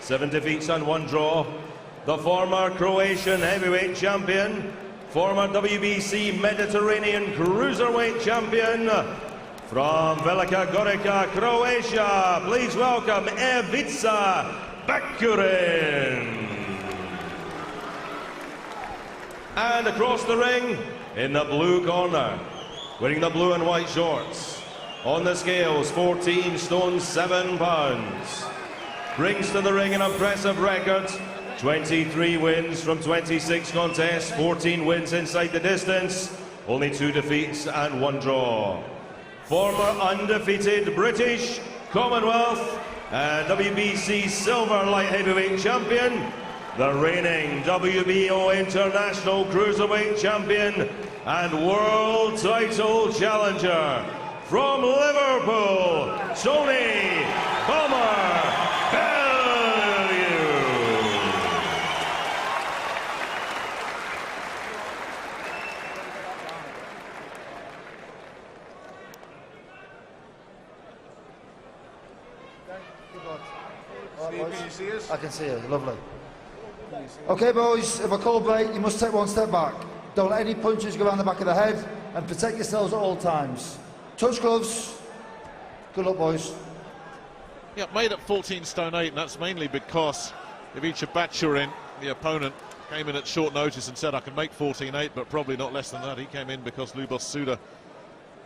7 defeats and 1 draw. The former Croatian heavyweight champion, former WBC Mediterranean cruiserweight champion, from Velika Gorica, Croatia, please welcome Ivica Bacurin. And across the ring, in the blue corner, wearing the blue and white shorts, on the scales, 14 stone 7 pounds. Brings to the ring an impressive record, 23 wins from 26 contests, 14 wins inside the distance, only 2 defeats and 1 draw. Former undefeated British, Commonwealth and WBC silver light heavyweight champion, the reigning WBO international cruiserweight champion and world title challenger, from Liverpool, Tony Bellew. Steve, can you see us? I can see you, lovely. Okay boys, if I call break, you must take 1 step back. Don't let any punches go around the back of the head and protect yourselves at all times. Touch gloves. Good luck boys. Yeah, made at 14 stone 8, and that's mainly because Ivica Bacurin, the opponent, came in at short notice and said I can make 14-8, but probably not less than that. He came in because Louise ShCotton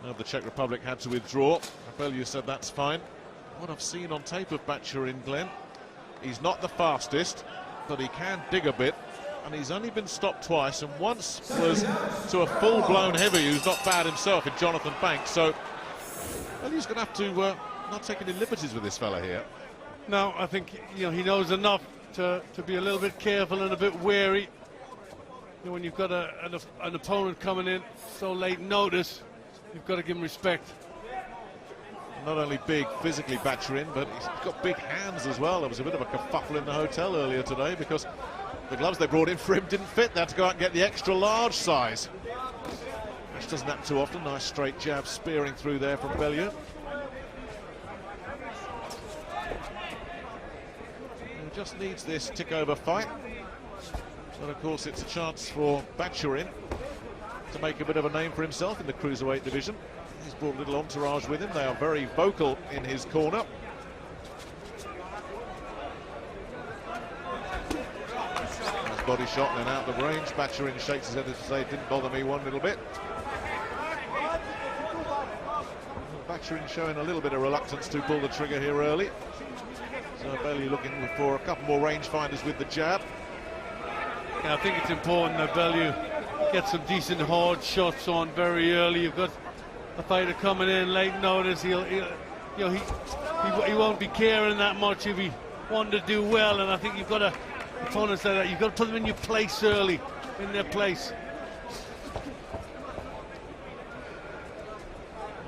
of the Czech Republic had to withdraw. Bellew said that's fine. What I've seen on tape of Bacurin, Glenn, he's not the fastest, but he can dig a bit, and he's only been stopped twice, and once was to a full-blown heavy who's not bad himself in Jonathan Banks. So Bellew's going to have to not take any liberties with this fella here. No, I think he knows enough to be a little bit careful and a bit wary. When you've got an opponent coming in so late notice, you've got to give him respect. Not only big physically, Bacurin, but he's got big hands as well. There was a bit of a kerfuffle in the hotel earlier today because the gloves they brought in for him didn't fit. They had to go out and get the extra large size, which doesn't happen too often. Nice straight jab spearing through there from Bellew. He just needs this tick-over fight. But of course it's a chance for Bacurin to make a bit of a name for himself in the cruiserweight division. He's brought a little entourage with him. They are very vocal in his corner. Nice body shot and then out of range. Bacurin shakes his head to say, it didn't bother me one little bit. Bacurin showing a little bit of reluctance to pull the trigger here early. So Bellew looking for a couple more rangefinders with the jab. Yeah, I think it's important that Bellew gets some decent hard shots on very early. You've got a fighter coming in late notice. He won't be caring that much if he wanted to do well, and I think you've got to, opponents like that, you've got to put them in your place early, in their place.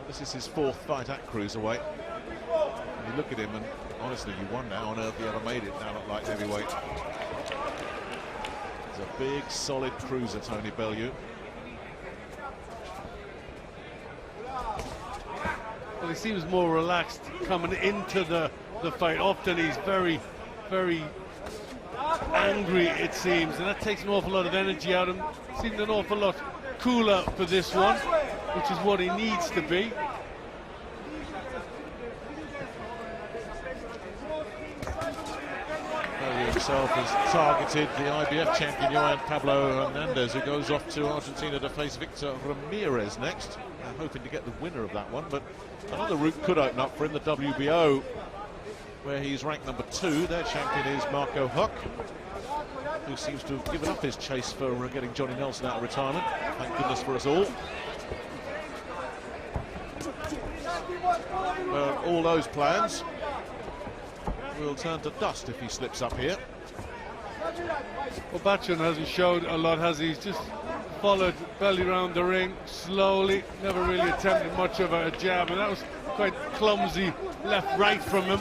This is his 4th fight at cruiserweight. And you look at him and honestly you wonder how on earth he ever made it down at light heavyweight. He's a big solid cruiser, Tony Bellew. Well, he seems more relaxed coming into the fight. Often he's very, very angry, it seems, and that takes an awful lot of energy out of him. Seems an awful lot cooler for this one, which is what he needs to be. Bellew himself has targeted the IBF champion Johan Pablo Hernandez, who goes off to Argentina to face Victor Ramirez next. Hoping to get the winner of that one, but another route could open up for him, the WBO, where he's ranked number 2. Their champion is Marco Huck, who seems to have given up his chase for getting Johnny Nelson out of retirement. Thank goodness for us all. All those plans will turn to dust if he slips up here. Well, Bacurin hasn't showed a lot, has he? He's just followed Bellew around the ring slowly, never really attempted much of a jab, and that was quite clumsy left-right from him.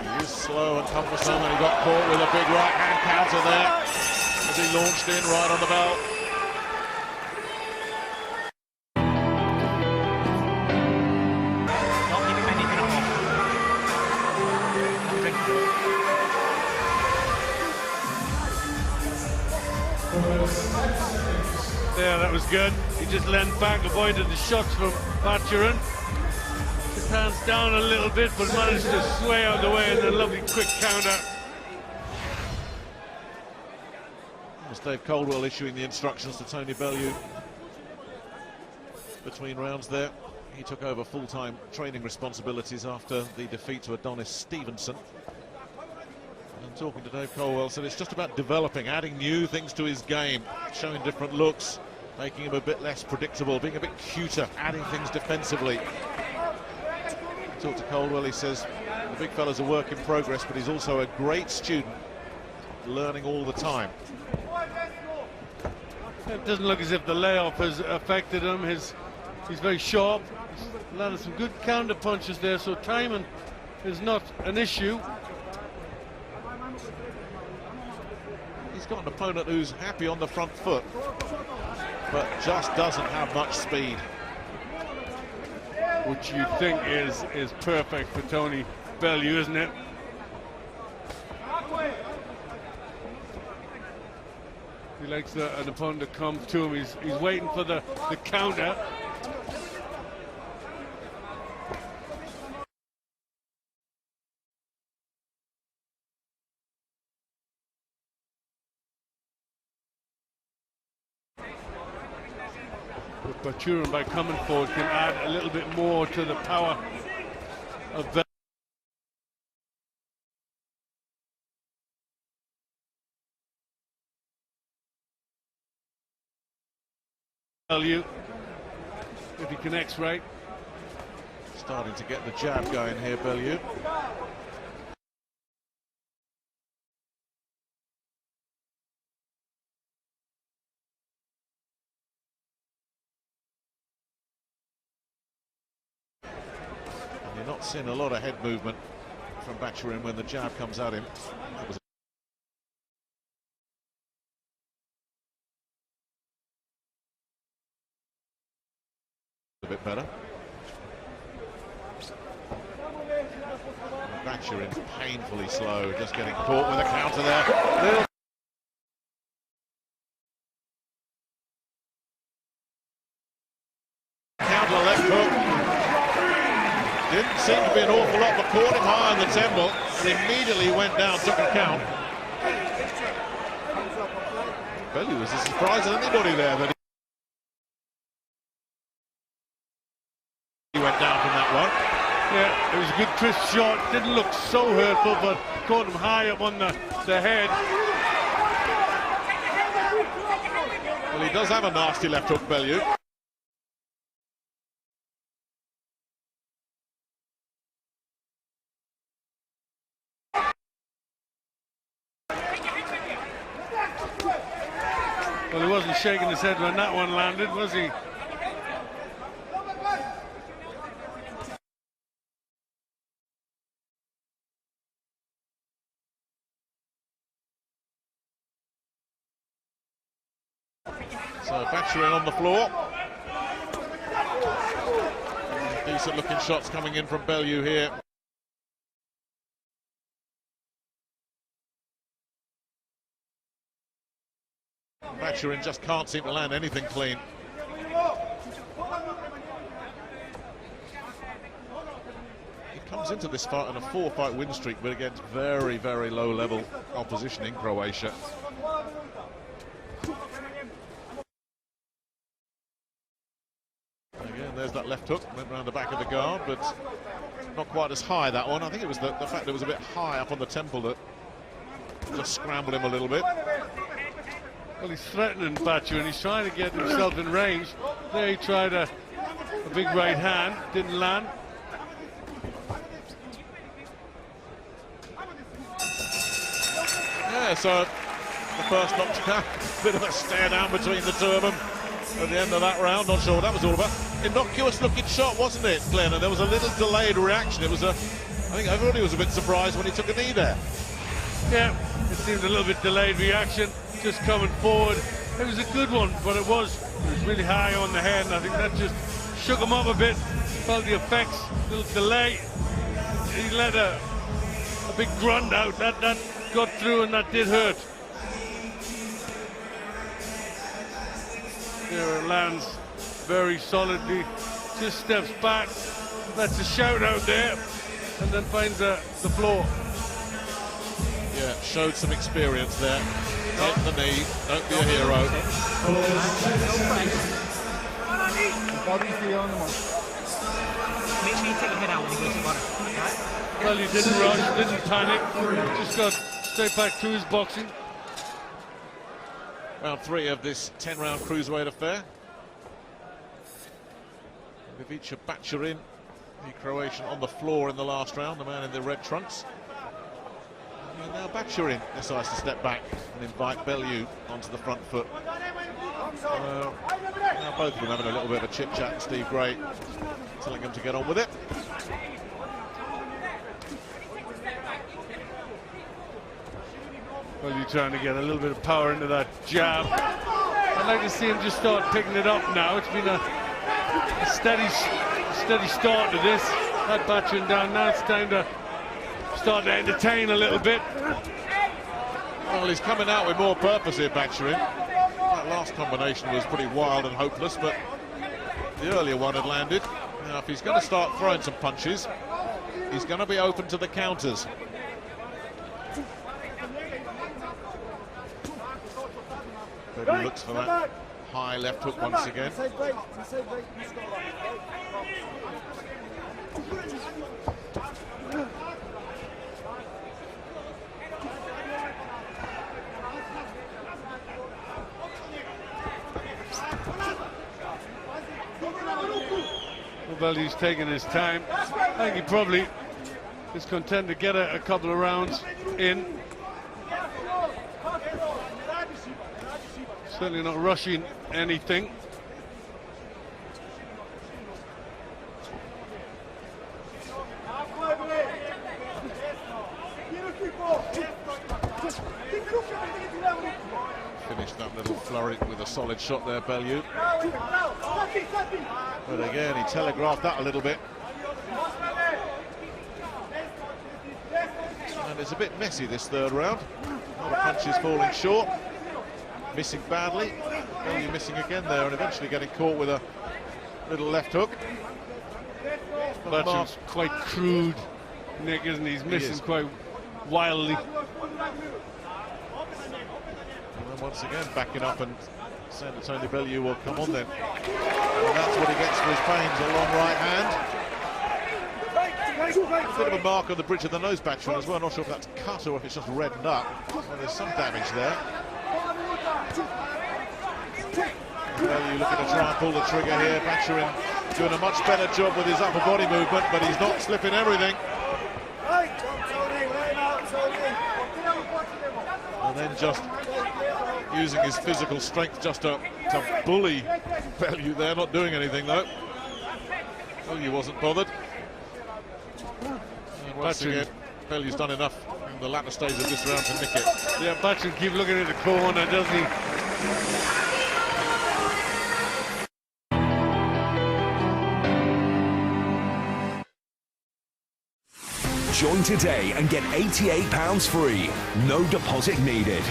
He is slow and cumbersome, and he got caught with a big right-hand counter there as he launched in right on the bell. good. He just leaned back, avoided the shots from Bacurin. His hands down a little bit, but managed to sway out of the way, and a lovely quick counter. It's Dave Caldwell issuing the instructions to Tony Bellew between rounds there. He took over full-time training responsibilities after the defeat to Adonis Stevenson. And talking to Dave Caldwell, said it's just about developing, adding new things to his game, showing different looks, making him a bit less predictable, being a bit cuter, adding things defensively. Talked to Caldwell, he says the big fella's a work in progress, but he's also a great student, learning all the time. It doesn't look as if the layoff has affected him. He's very sharp. He's landed some good counter punches there, so timing is not an issue. He's got an opponent who's happy on the front foot, but just doesn't have much speed. Which you think is perfect for Tony Bellew, isn't it? He likes an opponent to come to him. He's waiting for the counter. But Bacurin, by coming forward, can add a little bit more to the power of Bellew, if he connects right. Starting to get the jab going here, Bellew. And you're not seeing a lot of head movement from Bacurin when the jab comes at him. That was a bit better. Bacurin's painfully slow, just getting caught with a counter there. Little counter left hook. Didn't seem to be an awful lot, but caught him high on the temple. Immediately went down, took a count. Bellew was as surprised as anybody there that he went down from that one. Yeah, it was a good crisp shot. Didn't look so hurtful, but caught him high up on the head. Well, he does have a nasty left hook, Bellew. Well, he wasn't shaking his head when that one landed, was he? So Bacurin on the floor. Decent looking shots coming in from Bellew here. Bacurin just can't seem to land anything clean. He comes into this fight on a 4-fight win streak, but against very, very low level opposition in Croatia. Again, there's that left hook, went round the back of the guard, but not quite as high, that one. I think it was the fact that it was a bit high up on the temple that just scrambled him a little bit. Well, he's threatening Bacurin. He's trying to get himself in range. There he tried a big right hand, didn't land. Yeah, so the first knockdown, bit of a stare down between the two of them at the end of that round. Not sure what that was all about. Innocuous looking shot, wasn't it, Glenn? And there was a little delayed reaction. It was I think everybody was a bit surprised when he took a knee there. Yeah, it seemed a little bit delayed reaction, just coming forward. It was a good one, but it was really high on the head, and I think that just shook him up a bit. Felt the effects, a little delay. He let a big grunt out. That got through, and that did hurt. There lands very solidly, just steps back, lets a shout out there, and then finds the floor. Yeah, showed some experience there. Hit the knee, don't be a hero. Make sure you take your head out when you go to the bottom. Okay? Well, he didn't rush, didn't panic, just got straight back to his boxing. Round 3 of this 10-round cruiserweight affair. Ivica Bacurin, the Croatian, on the floor in the last round, the man in the red trunks. And now Bacurin decides to step back and invite Bellew onto the front foot. Now both of them having a little bit of a chit-chat, and Steve Gray telling them to get on with it. Well, you're trying to get a little bit of power into that jab. I'd like to see him just start picking it up now. It's been a steady start to this. That Bacurin down, now it's time to start to entertain a little bit. Well, he's coming out with more purpose here, Bacurin. That last combination was pretty wild and hopeless, but the earlier one had landed. Now, if he's going to start throwing some punches, he's going to be open to the counters. But he looks for that high left hook once again. Well, he's taking his time. I think he probably is content to get a couple of rounds in. Certainly not rushing anything. Finished that little flurry with a solid shot there, Bellew. But again, he telegraphed that a little bit. And it's a bit messy this third round. A lot of punches falling short. Missing badly. Bellew missing again there and eventually getting caught with a little left hook. That's quite crude, Nick, isn't he? He's missing quite wildly. And once again, backing up, and San Antonio Bellew will come on then. And that's what he gets for his pains, a long right hand. A bit of a mark on the bridge of the nose, Bacurin, as well. Not sure if that's cut or if it's just reddened up. Well, there's some damage there. Bellew looking to try and pull the trigger here. Bacurin doing a much better job with his upper body movement, but he's not slipping everything. And then just using his physical strength just to bully Bellew there, not doing anything though. Bellew wasn't bothered. And once again, Bellew's done enough in the latter stage of this round to nick it. Yeah, Bacurin keep looking at the corner, doesn't he? Join today and get £88 free. No deposit needed.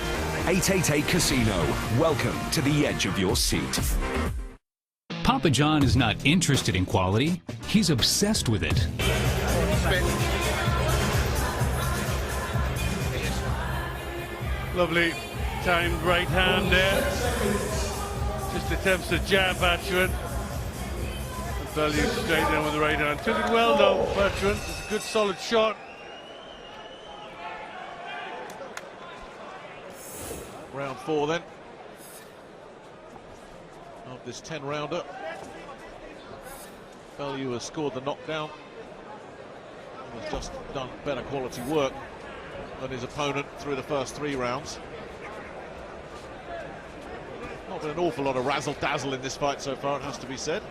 888 Casino. Welcome to the edge of your seat. Papa John is not interested in quality. He's obsessed with it. Lovely timed right hand there. Just attempts to jab Bacurin. Bellew straight down with the right hand. Took it well though, Bacurin. It's a good solid shot. Round 4 then of this 10-rounder. Bellew has scored the knockdown and has just done better quality work than his opponent through the first 3 rounds. Not been an awful lot of razzle-dazzle in this fight so far, it has to be said.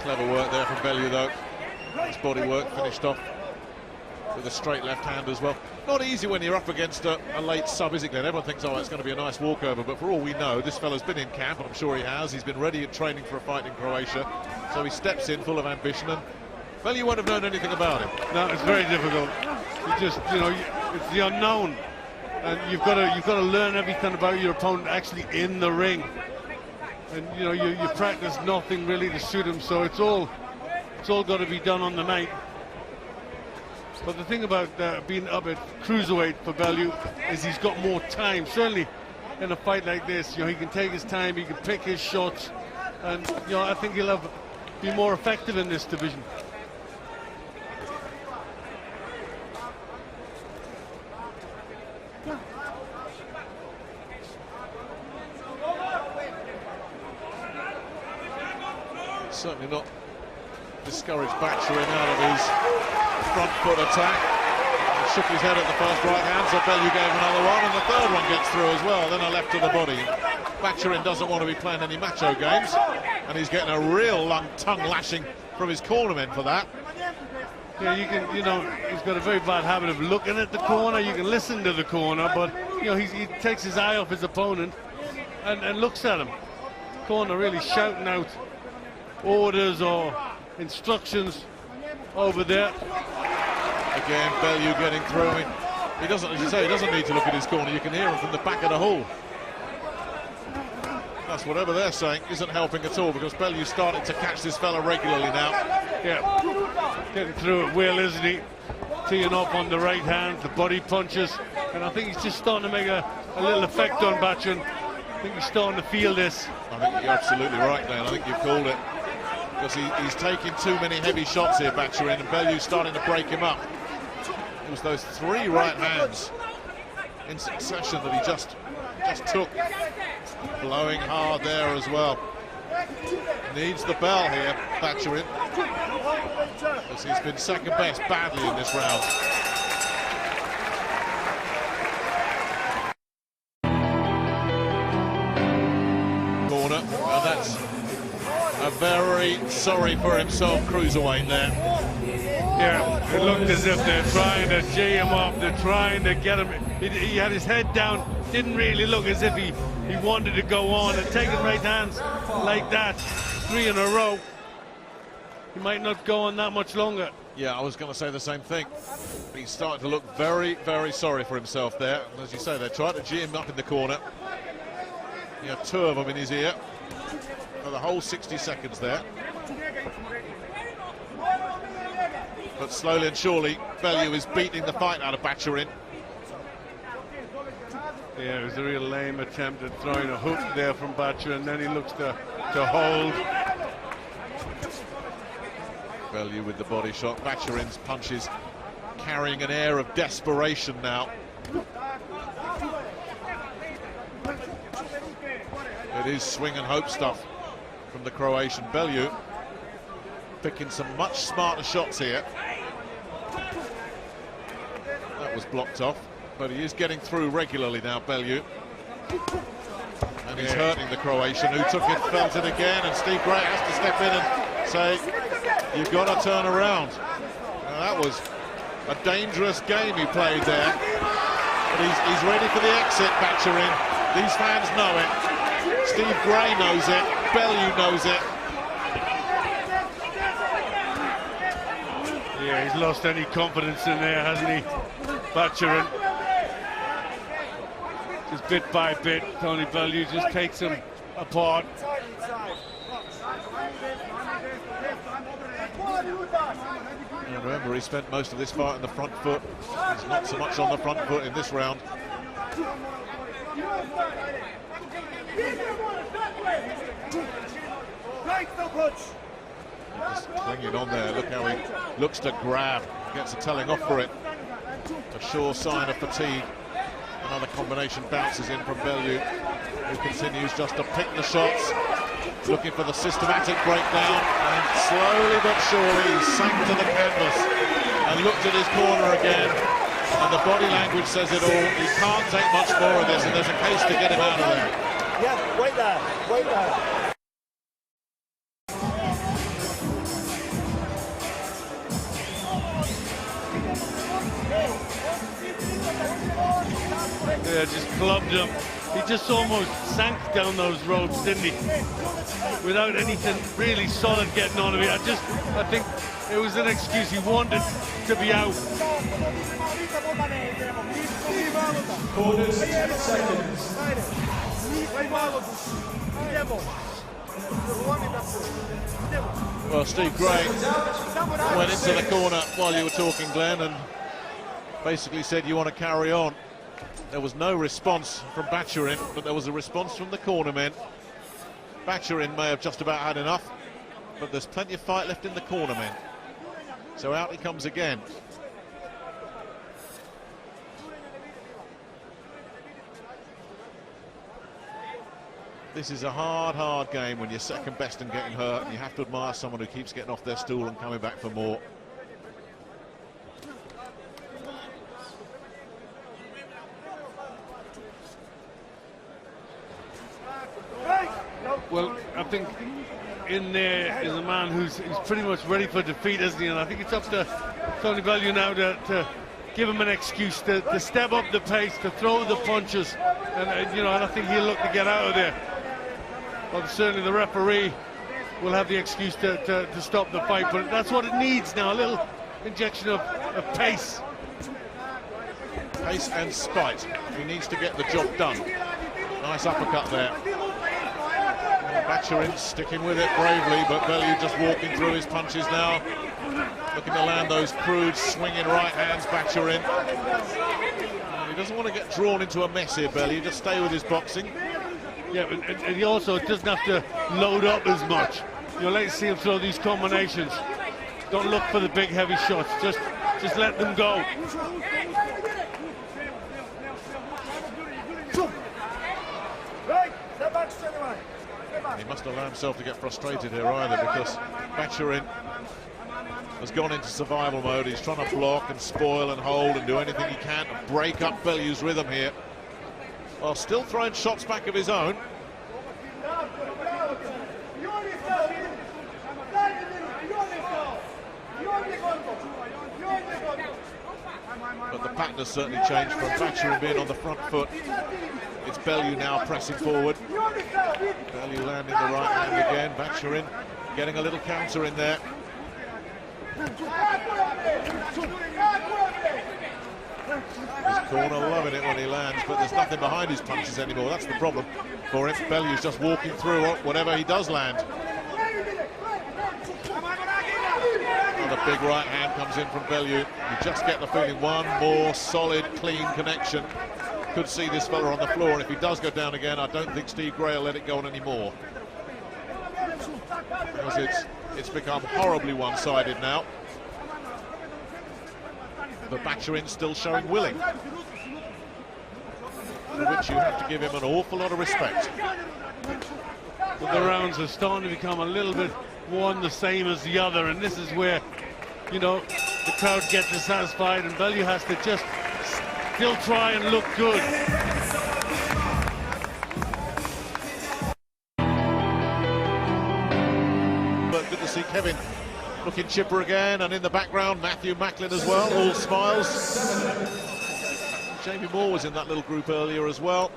Clever work there from Bellew though. His body work finished off with a straight left hand as well. Not easy when you're up against a late sub, is it, Glenn? Everyone thinks, oh, it's going to be a nice walkover, but for all we know, this fella's been in camp, and I'm sure he has. He's been ready and training for a fight in Croatia, so he steps in full of ambition, and well, you won't have known anything about him. No, it's very difficult. You just, you know, it's the unknown, and you've got to learn everything about your opponent actually in the ring. And you know, you practice nothing really to shoot him, so it's all got to be done on the night. But the thing about being up at cruiserweight for Bellew is he's got more time. Certainly in a fight like this, you know, he can take his time, he can pick his shots, and you know, I think he'll be more effective in this division. Certainly not discouraged Bacurin out of his front foot attack. He shook his head at the first right hand, so Bellew gave another one, and the third one gets through as well, then a left to the body. Bacurin doesn't want to be playing any macho games, and he's getting a real tongue lashing from his cornermen for that. Yeah, you know, he's got a very bad habit of looking at the corner. You can listen to the corner, but you know, he takes his eye off his opponent and looks at him. Corner really shouting out orders or instructions over there. Again, Bellew getting through. I mean, he doesn't, as you say, he doesn't need to look at his corner. You can hear him from the back of the hall. That's whatever they're saying isn't helping at all, because Bellew's starting to catch this fella regularly now. Yeah, getting through at will, isn't he? Teeing up on the right hand, the body punches, and I think he's just starting to make a little effect on Bacurin. I think he's starting to feel this. I think you're absolutely right, Glenn. I think you've called it. Because he's taking too many heavy shots here, Bacurin, and Bellew's starting to break him up. It was those 3 right hands in succession that he just took. Blowing hard there as well. Needs the bell here, Bacurin, because he's been second best badly in this round. Corner, and that's a very sorry for himself cruiserweight there. Yeah, it looked as if they're trying to jay him up, they're trying to get him. He had his head down, didn't really look as if he wanted to go on, and taking right hands like that, 3 in a row, he might not go on that much longer. Yeah, I was going to say the same thing. He's starting to look very, very sorry for himself there. And as you say, they tried to G him up in the corner. He had 2 of them in his ear for the whole 60 seconds there. But slowly and surely, Bellew is beating the fight out of Bacurin. Yeah, it was a real lame attempt at throwing a hook there from Bacurin, and then he looks to hold. Bellew with the body shot. Bacurin's punches carrying an air of desperation now. It is swing and hope stuff from the Croatian. Bellew picking some much smarter shots here. That was blocked off, but he is getting through regularly now, Bellew. And he's hurting the Croatian, who took it, felt it again, and Steve Gray has to step in and say, you've got to turn around. Now, that was a dangerous game he played there. But he's ready for the exit, Bacurin. These fans know it. Steve Gray knows it. Bellew knows it. Yeah, he's lost any confidence in there, hasn't he, Bacurin? Just bit by bit, Tony Bellew just takes him apart. And remember, he spent most of this fight on the front foot. He's not so much on the front foot in this round. Just clinging on there. Look how he looks to grab. Gets a telling off for it. A sure sign of fatigue. Another combination bounces in from Bellew, who continues just to pick the shots, looking for the systematic breakdown, and slowly but surely he sank to the canvas and looked at his corner again, and the body language says it all. He can't take much more of this, and there's a case to get him out of there. Yeah, wait there, wait there. Yeah, just clubbed him. He just almost sank down those ropes, didn't he? Without anything really solid getting on him. I think it was an excuse. He wanted to be out. Corners, 10 seconds. Well, Steve Gray went into the corner while you were talking, Glenn, and basically said, you want to carry on. There was no response from Bacurin, but there was a response from the corner men. Bacurin may have just about had enough, but there's plenty of fight left in the corner men. So out he comes again. This is a hard game when you're second best and getting hurt, and you have to admire someone who keeps getting off their stool and coming back for more. Well, I think in there is a man who's pretty much ready for defeat, isn't he? And I think it's up to Tony Bellew now to give him an excuse to step up the pace, to throw the punches, and you know, and I think he'll look to get out of there. But certainly the referee will have the excuse to stop the fight, but that's what it needs now, a little injection of pace. Pace and spite. He needs to get the job done. Nice uppercut there. Bacurin sticking with it bravely, but Bellew just walking through his punches now. Looking to land those crude swinging right hands, Bacurin. He doesn't want to get drawn into a mess here, Bellew. Just stay with his boxing. Yeah, and he also doesn't have to load up as much. You'll like to see him throw these combinations. Don't look for the big heavy shots. Just let them go. He must allow himself to get frustrated here either, because Bacurin has gone into survival mode. He's trying to block and spoil and hold and do anything he can to break up Bellew's rhythm here, while still throwing shots back of his own. But the pattern has certainly changed from Bacurin being on the front foot. It's Bellew now pressing forward. Bellew landing the right hand again. Bacurin getting a little counter in there. His corner loving it when he lands, but there's nothing behind his punches anymore. That's the problem for him. Bellew's just walking through whatever he does land. Another big right hand comes in from Bellew. You just get the feeling one more solid, clean connection could see this fella on the floor, and if he does go down again, I don't think Steve Gray will let it go on anymore, because it's become horribly one-sided now. But Bacurin's still showing willing, for which you have to give him an awful lot of respect. But the rounds are starting to become a little bit one the same as the other, and this is where, you know, the crowd gets dissatisfied, and Bellew has to just still try and look good. But good to see Kevin looking chipper again, and in the background Matthew Macklin as well, all smiles. Jamie Moore was in that little group earlier as well.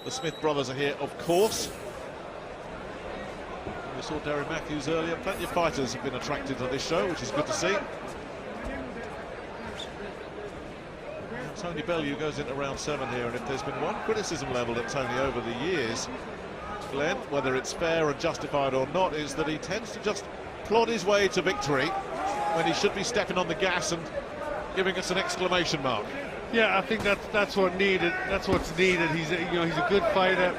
The Smith brothers are here, of course. We saw Derry Matthews earlier. Plenty of fighters have been attracted to this show, which is good to see. Tony Bellew goes into round 7 here, and if there's been one criticism levelled at Tony over the years, Glenn, whether it's fair and justified or not, is that he tends to just plod his way to victory when he should be stepping on the gas and giving us an exclamation mark. Yeah, I think that's what needed. That's what's needed. He's a good fighter.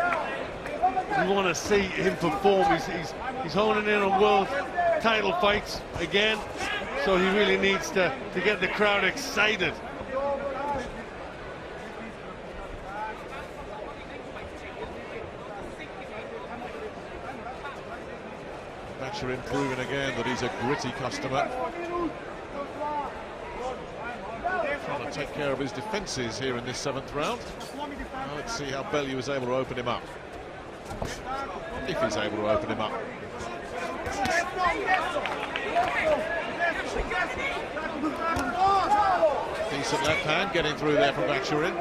We want to see him perform. He's honing in on world title fights again, so he really needs to get the crowd excited. Bacurin proving again that he's a gritty customer. Trying to take care of his defences here in this 7th round. Now let's see how Bellew is able to open him up. If he's able to open him up. Decent left hand getting through there from Bacurin.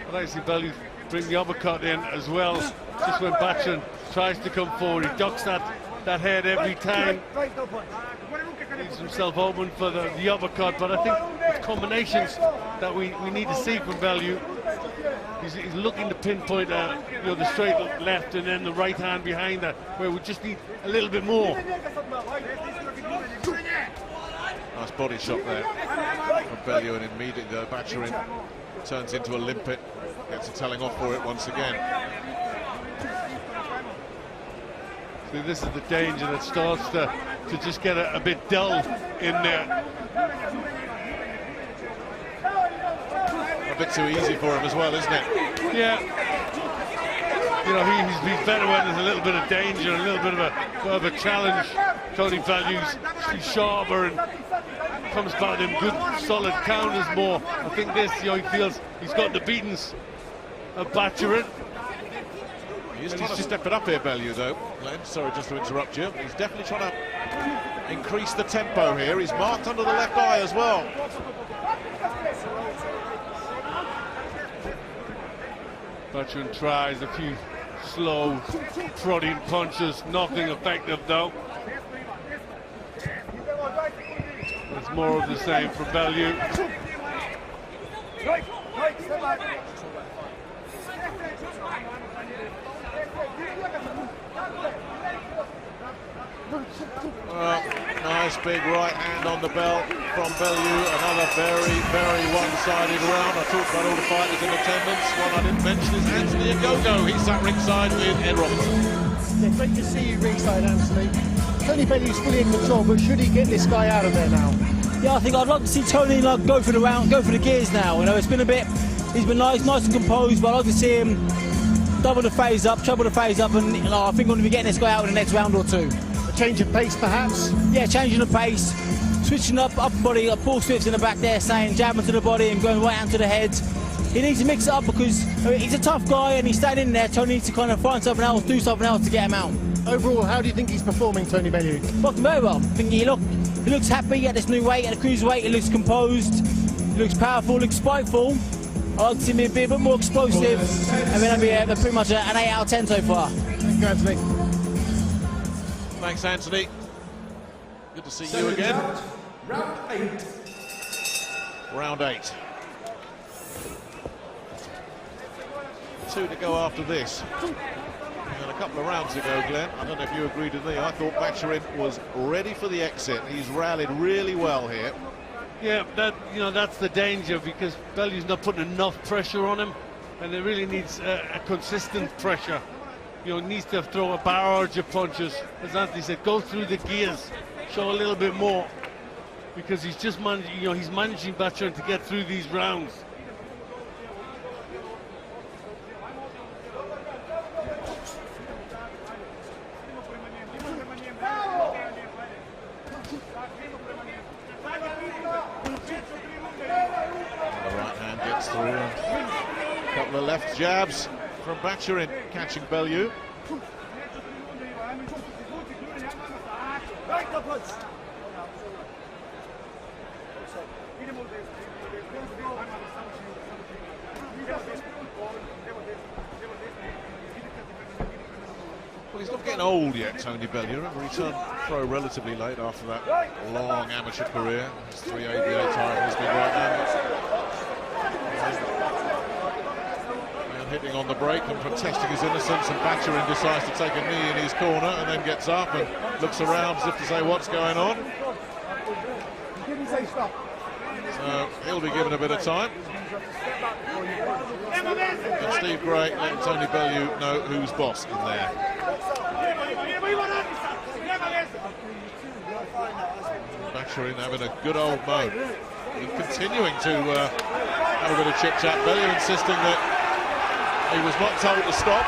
But I see Bellew bring the uppercut in as well. Just when Bacurin tries to come forward, he ducks that head every time. Leaves himself open for the uppercut, but I think it's combinations that we need to see from Bellew. He's looking to pinpoint the straight left and then the right hand behind that, where we just need a little bit more. Nice body shot there from Bellew, and immediately Bacurin turns into a limpet, gets a telling off for it once again. So this is the danger that starts to just get a bit dull in there. A bit too easy for him as well, isn't it? Yeah. You know, he's better when there's a little bit of danger, a little bit of a challenge. Tony Bellew's he's sharper and comes back with him good, solid counters more. I think this, he feels he's got the beatings of Bacurin. He's trying to step it up here, Bellew, though. Glenn, sorry just to interrupt you. He's definitely trying to increase the tempo here. He's marked under the left eye as well. Bacurin tries a few slow, prodding punches, nothing effective though. It's more of the same for Bellew. Nice big right hand on the belt from Bellew. Another very, very one-sided round. I talked about all the fighters in attendance. One I didn't mention is Anthony Ogogo. He's sat ringside with Ed Robertson. Yeah, great to see you ringside, Anthony. Tony Bellew's fully in control, but should he get this guy out of there now? Yeah, I think I'd like to see Tony go for the round, go for the gears now. You know, it's been a bit. He's been nice and composed, but I'd like to see him double the phase up, treble the phase up, and I think we're going to be getting this guy out in the next round or two. A change of pace, perhaps? Yeah, changing the pace, switching up body, Paul Swift's in the back there saying jabbing to the body and going right hand to the head. He needs to mix it up because he's a tough guy and he's staying in there. Tony needs to kind of find something else, do something else to get him out. Overall, how do you think he's performing, Tony Bellew? Fucking very well. I think he looks happy at this new weight, at the cruiserweight. He looks composed, he looks powerful, looks spiteful. I'd like to see him be a bit more explosive, and then I'd be pretty much an 8 out of 10 so far. Thank you, Anthony. Thanks, Anthony. Good to see you again. Round 8. Round 8. 2 to go after this. And a couple of rounds ago, Glenn, I don't know if you agreed with me, I thought Bacurin was ready for the exit. He's rallied really well here. Yeah, that's the danger, because Bellew's not putting enough pressure on him, and it really needs a consistent pressure. Needs to throw a barrage of punches. As Anthony said, go through the gears, show a little bit more, because he's just managing, he's managing Bacurin to get through these rounds. Through a couple of left jabs from Bacurin, catching Bellew. Well, he's not getting old yet, Tony Bellew. Remember, he turned pro relatively late after that long amateur career. His 3 ABA titles, big right hand. Hitting on the break and protesting his innocence, and Bacurin decides to take a knee in his corner and then gets up and looks around as if to say what's going on. So he'll be given a bit of time. And Steve Gray letting Tony Bellew know who's boss in there. Bacurin having a good old moan. And continuing to have a bit of chit-chat. Bellew insisting that he was not told to stop.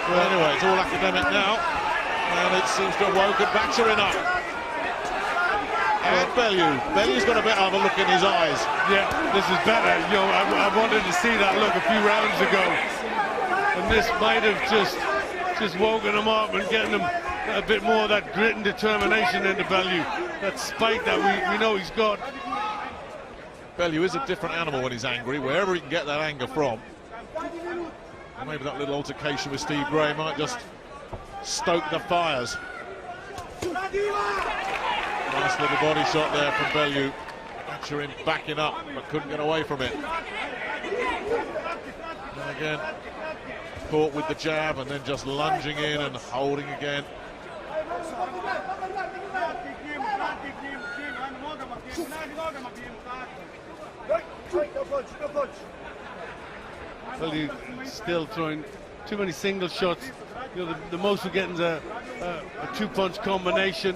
Well, anyway, it's all academic now, and it seems to have woken Bacurin up. And Bellew's got a bit of a look in his eyes. Yeah, this is better. I wanted to see that look a few rounds ago, and this might have just woken him up and getting him a bit more of that grit and determination into Bellew. that spite that we know he's got. Bellew is a different animal when he's angry, wherever he can get that anger from. And maybe that little altercation with Steve Gray might just stoke the fires. Nice little body shot there from Bellew. Bacurin backing up, but couldn't get away from it. And again, caught with the jab and then just lunging in and holding again. Bellew still throwing too many single shots. You know, the most we're getting is a two-punch combination.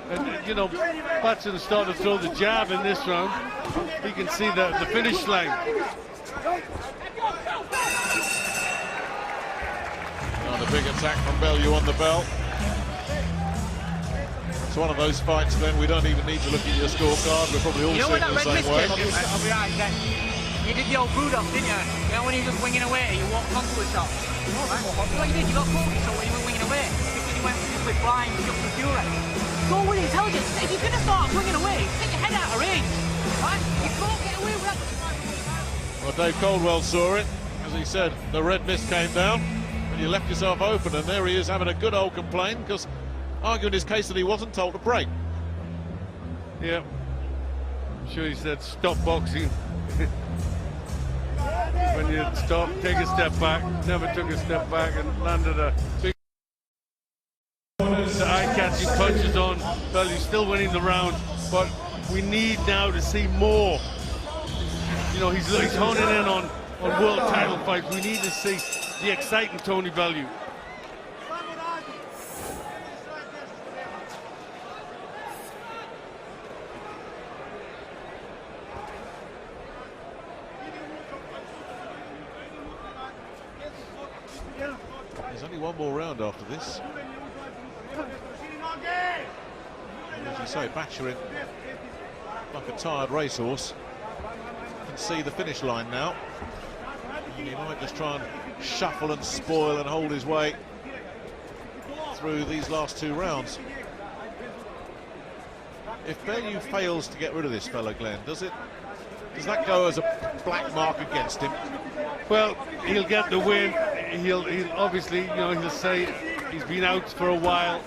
And you know, Bacurin started to throw the jab in this round. You can see the finish line. Another big attack from Bellew on the bell. It's one of those fights then we don't even need to look at your scorecard. We're probably all seeing it the same way. I'll be right then. You did the old brood off, didn't you? You know when you were just winging away, you walked onto a shot. What you did, you got caught so when you were winging away. Because you went with blind, you got some fury. Go with intelligence. If you're going to start swinging away, take your head out of range. Right? You can't get away with that. Well, Dave Coldwell saw it. As he said, the red mist came down and you left yourself open, and there he is having a good old complaint because arguing his case that he wasn't told to break. Yeah. I'm sure he said stop boxing. When you stop, take a step back. Never took a step back and landed a big eye-catching punches on. Bellew still winning the round, but we need now to see more. You know, he's honing in on world title fights. We need to see the exciting Tony Bellew. There's only one more round after this. And as you say, Bacurin, like a tired racehorse, can see the finish line now. And he might just try and shuffle and spoil and hold his way through these last two rounds. If Bellew fails to get rid of this fella, Glenn, does that go as a black mark against him? Well, he'll get the win. He'll obviously, you know, he'll say he's been out for a while.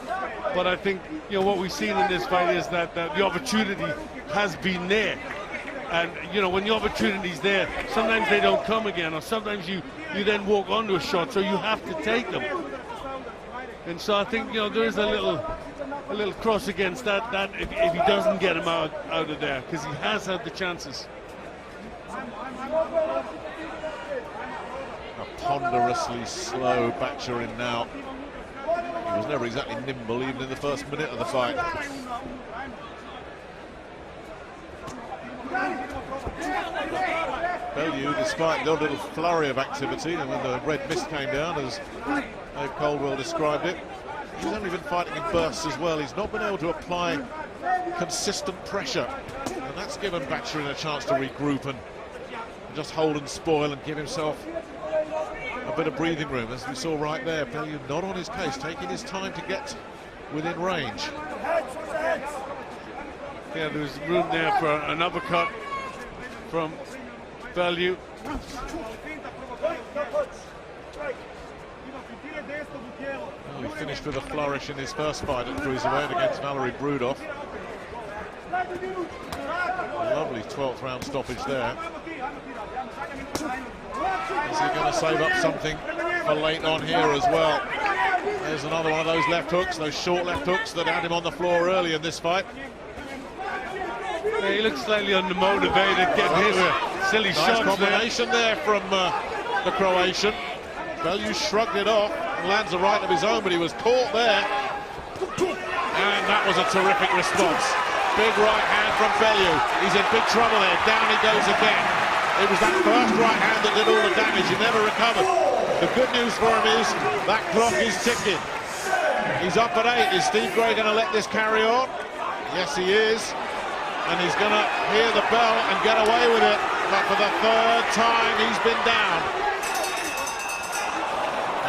But I think, you know, what we've seen in this fight is that the opportunity has been there. And, you know, when the opportunity's there, sometimes they don't come again, or sometimes you then walk onto a shot, so you have to take them. And so I think, you know, there is a little cross against that if he doesn't get him out of there, because he has had the chances. A ponderously slow Bacurin now. He was never exactly nimble even in the first minute of the fight. Bellew, despite the little flurry of activity, and when the red mist came down, as Dave Coldwell described it, he's only been fighting in bursts as well. He's not been able to apply consistent pressure, and that's given Bacurin a chance to regroup and just hold and spoil and give himself a bit of breathing room, as we saw right there. Bellew not on his case, taking his time to get within range. Yeah, there's room there for an uppercut from Bellew. Well, he finished with a flourish in his first fight at cruiserweight against Valery Brudov. Lovely 12th round stoppage there. Is he going to save up something for late on here as well? There's another one of those left hooks, those short left hooks that had him on the floor early in this fight. Yeah, he looks slightly undermotivated, getting hit with silly shots. Nice combination there from the Croatian. Bellew shrugged it off and lands a right of his own, but he was caught there. And that was a terrific response. Big right hand from Bellew. He's in big trouble there. Down he goes again. It was that first right hand that did all the damage. He never recovered. The good news for him is that clock is ticking. He's up at 8. Is Steve Gray going to let this carry on? Yes, he is. And he's going to hear the bell and get away with it. But for the third time, he's been down.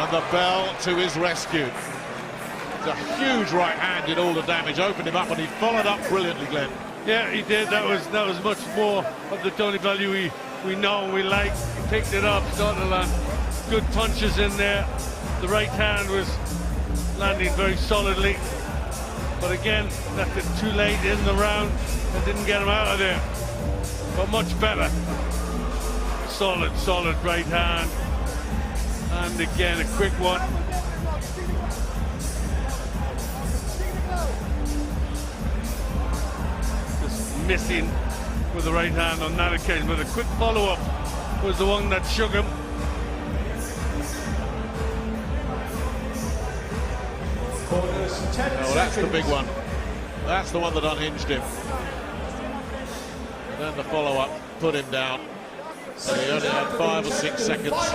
And the bell to his rescue. The huge right hand did all the damage, opened him up, and he followed up brilliantly, Glenn. Yeah, he did. That was much more of the Tony Bellew we know and we like. He picked it up, started to land good punches in there. The right hand was landing very solidly. But again, left it too late in the round and didn't get him out of there. But much better. Solid right hand. And again, a quick one. Just missing with the right hand on that occasion, but a quick follow-up was the one that shook him. Oh, that's the big one. That's the one that unhinged him. And then the follow-up put him down. So he only had 5 or 6 seconds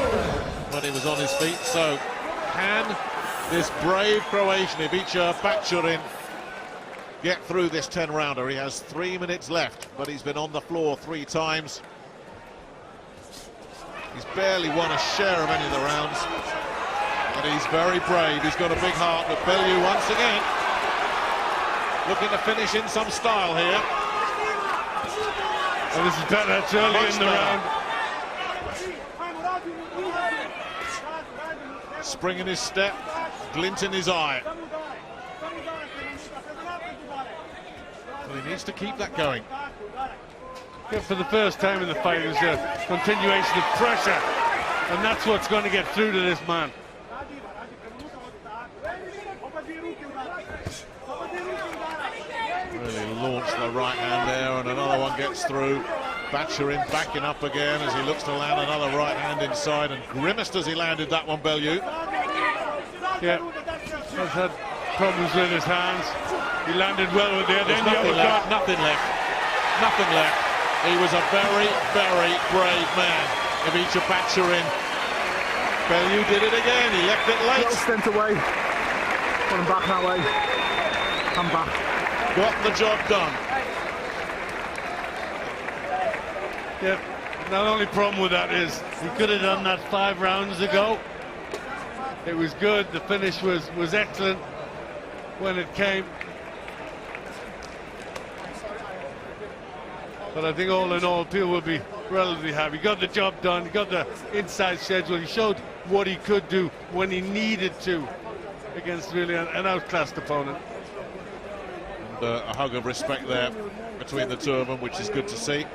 when he was on his feet. So can this brave Croatian, Ivica Bacurin, get through this 10-rounder? He has 3 minutes left, but he's been on the floor 3 times. He's barely won a share of any of the rounds. And he's very brave. He's got a big heart, but Bellew once again looking to finish in some style here. And this is better. It's early in the round. Spring in his step, glint in his eye. Well, he needs to keep that going. Yeah, for the first time in the fight, it was a continuation of pressure, and that's what's going to get through to this man. Really launched the right hand there, and another one gets through. Bacurin backing up again as he looks to land another right hand inside, and grimaced as he landed that one, Bellew. Yeah, has had problems with his hands. He landed well with the other. Nothing left. Nothing left. He was a very, very brave man, Ivica Bacurin. Bellew did it again. He left it late. Little stint away. Put him back that way. Come back. Got the job done. Yeah, the only problem with that is he could have done that 5 rounds ago. It was good. The finish was excellent when it came. But I think all in all, people will be relatively happy. He got the job done. He got the inside schedule. He showed what he could do when he needed to against really an outclassed opponent. And a hug of respect there between the two of them, which is good to see.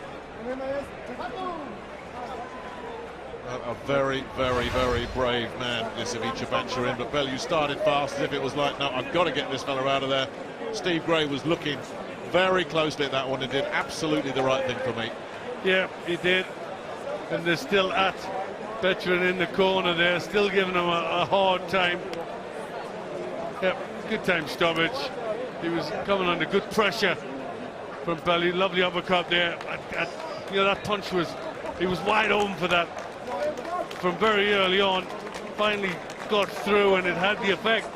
A very, very, very brave man, this Ivica Bacurin, but Bellew started fast as if it was like, no, I've got to get this fella out of there. Steve Gray was looking very closely at that one and did absolutely the right thing for me. Yeah, he did. And they're still at Bacurin in the corner there, still giving him a hard time. Yep, good time stoppage. He was coming under good pressure from Bellew. Lovely uppercut there. You know, that punch he was wide open for that from very early on. Finally got through and it had the effect.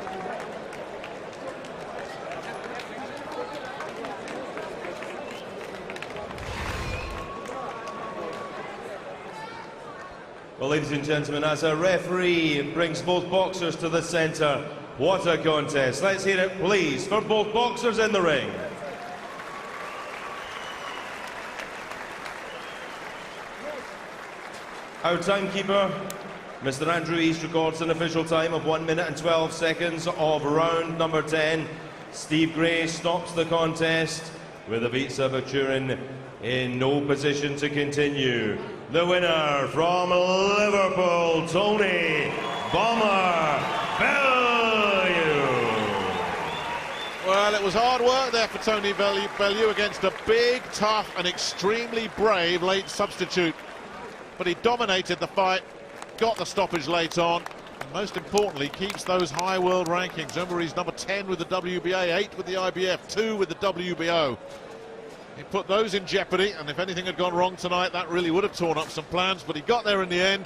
Well, ladies and gentlemen, as a referee brings both boxers to the centre, what a contest. Let's hear it, please, for both boxers in the ring. Our timekeeper, Mr. Andrew East, records an official time of 1 minute and 12 seconds of round number 10. Steve Gray stops the contest with Ivica Bacurin in no position to continue. The winner from Liverpool, Tony "Bomber" Bellew. Well, it was hard work there for Tony Bellew against a big, tough and extremely brave late substitute. But he dominated the fight, got the stoppage late on, and most importantly, keeps those high world rankings. Remember, he's number 10 with the WBA, 8 with the IBF, 2 with the WBO. He put those in jeopardy, and if anything had gone wrong tonight, that really would have torn up some plans, but he got there in the end.